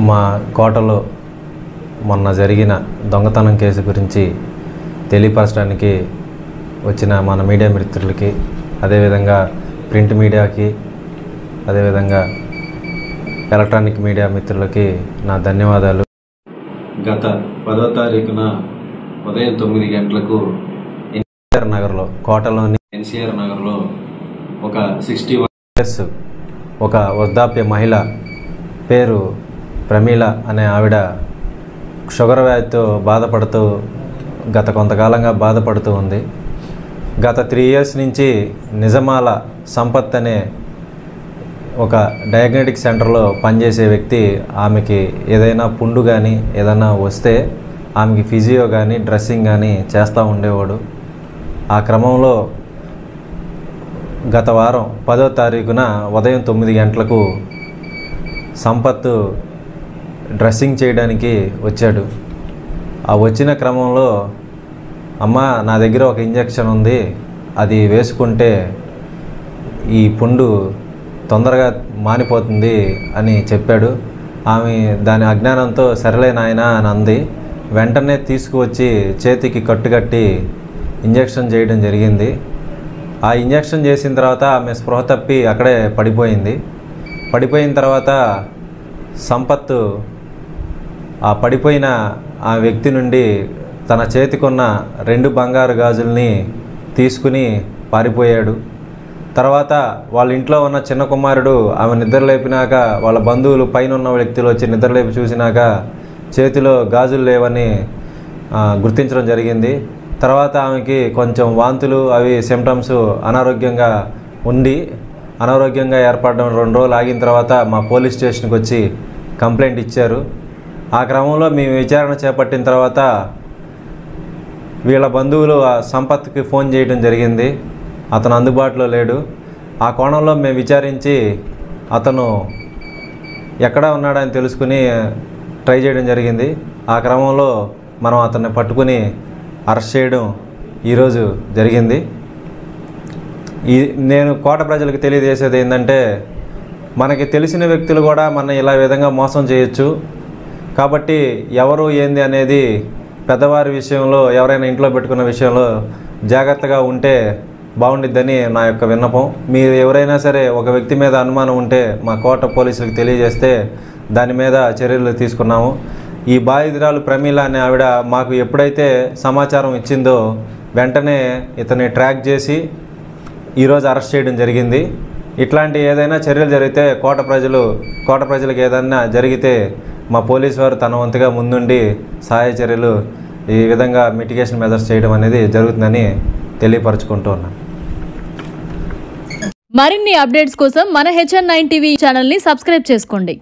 మా కోటలో మొన్న జరిగిన దొంగతనం కేసు గురించి తెలియపరచడానికి వచ్చిన మన మీడియా మిత్రులకి, అదేవిధంగా ప్రింట్ మీడియాకి, అదేవిధంగా ఎలక్ట్రానిక్ మీడియా మిత్రులకి నా ధన్యవాదాలు. గత 10వ తారీఖున ఉదయం 9 గంటలకు ఎన్టీఆర్ నగర్లో, కోటలోని ఎన్టీఆర్ నగర్లో ఒక 61 ఇయర్స్ ఒక వృద్ధాప్య మహిళ, పేరు ప్రమీల అనే ఆవిడ షుగర్ వ్యాధితో బాధపడుతూ గత కొంతకాలంగా బాధపడుతూ ఉంది. గత 3 ఇయర్స్ నుంచి నిజమాల సంపత్ అనే ఒక డయాగ్నోస్టిక్ సెంటర్లో పనిచేసే వ్యక్తి ఆమెకి ఏదైనా పుండు కానీ ఏదైనా వస్తే ఆమెకి ఫిజియో కానీ డ్రెస్సింగ్ కానీ చేస్తూ ఉండేవాడు. ఆ క్రమంలో గత వారం 10వ తారీఖున ఉదయం 9 గంటలకు సంపత్ డ్రెస్సింగ్ చేయడానికి వచ్చాడు. ఆ వచ్చిన క్రమంలో, అమ్మ నా దగ్గర ఒక ఇంజెక్షన్ ఉంది, అది వేసుకుంటే ఈ పుండు తొందరగా మానిపోతుంది అని చెప్పాడు. ఆమె దాని అజ్ఞానంతో సరేలే నాయనా అని అంది. వెంటనే తీసుకువచ్చి చేతికి కట్టుకట్టి ఇంజెక్షన్ చేయడం జరిగింది. ఆ ఇంజెక్షన్ చేసిన తర్వాత ఆమె స్పృహ తప్పి అక్కడే పడిపోయింది. పడిపోయిన తర్వాత సంపత్ ఆ పడిపోయిన ఆ వ్యక్తి నుండి తన చేతికున్న 2 బంగారు గాజుల్ని తీసుకుని పారిపోయాడు. తర్వాత వాళ్ళ ఇంట్లో ఉన్న చిన్న కుమారుడు ఆమె నిద్రలేపినాక వాళ్ళ బంధువులు పైన ఉన్న వ్యక్తులు వచ్చి నిద్రలేపి చూసినాక చేతిలో గాజులు లేవని గుర్తించడం జరిగింది. తర్వాత ఆమెకి కొంచెం వాంతులు అవి సిమ్టమ్స్ అనారోగ్యంగా ఏర్పడడం 2 రోజులు ఆగిన తర్వాత మా పోలీస్ స్టేషన్కి వచ్చి కంప్లైంట్ ఇచ్చారు. ఆ క్రమంలో మేము విచారణ చేపట్టిన తర్వాత వీళ్ళ బంధువులు సంపత్కి ఫోన్ చేయడం జరిగింది. అతను అందుబాటులో లేడు. ఆ కోణంలో మేము విచారించి అతను ఎక్కడ ఉన్నాడని తెలుసుకుని ట్రై చేయడం జరిగింది. ఆ క్రమంలో మనం అతన్ని పట్టుకుని అరెస్ట్ చేయడం ఈరోజు జరిగింది. నేను కోట ప్రజలకు తెలియజేసేది ఏంటంటే, మనకి తెలిసిన వ్యక్తులు కూడా మన ఇలా విధంగా మోసం చేయొచ్చు. కాబట్టి ఎవరు ఏంది అనేది పెద్దవారి విషయంలో, ఎవరైనా ఇంట్లో పెట్టుకున్న విషయంలో జాగ్రత్తగా ఉంటే బాగుండిద్దని నా యొక్క విన్నపం. మీరు ఎవరైనా సరే ఒక వ్యక్తి మీద అనుమానం ఉంటే మా కోట పోలీసులకు తెలియజేస్తే దాని మీద చర్యలు తీసుకున్నాము. ఈ బాధితురాలు ప్రమీల అనే ఆవిడ మాకు ఎప్పుడైతే సమాచారం ఇచ్చిందో వెంటనే ఇతన్ని ట్రాక్ చేసి ఈరోజు అరెస్ట్ చేయడం జరిగింది. ఇట్లాంటి ఏదైనా చర్యలు జరిగితే కోట ప్రజలకు ఏదైనా జరిగితే మా పోలీసు వారు తన వంతుగా ముందుండి సహాయ చర్యలు ఈ విధంగా మిటిగేషన్ మెజర్స్ చేయడం అనేది జరుగుతుందని తెలియపరచుకుంటూ ఉన్నాను. మరిన్ని అప్డేట్స్ కోసం మన HN9 టీవీ ఛానల్ని సబ్స్క్రైబ్ చేసుకోండి.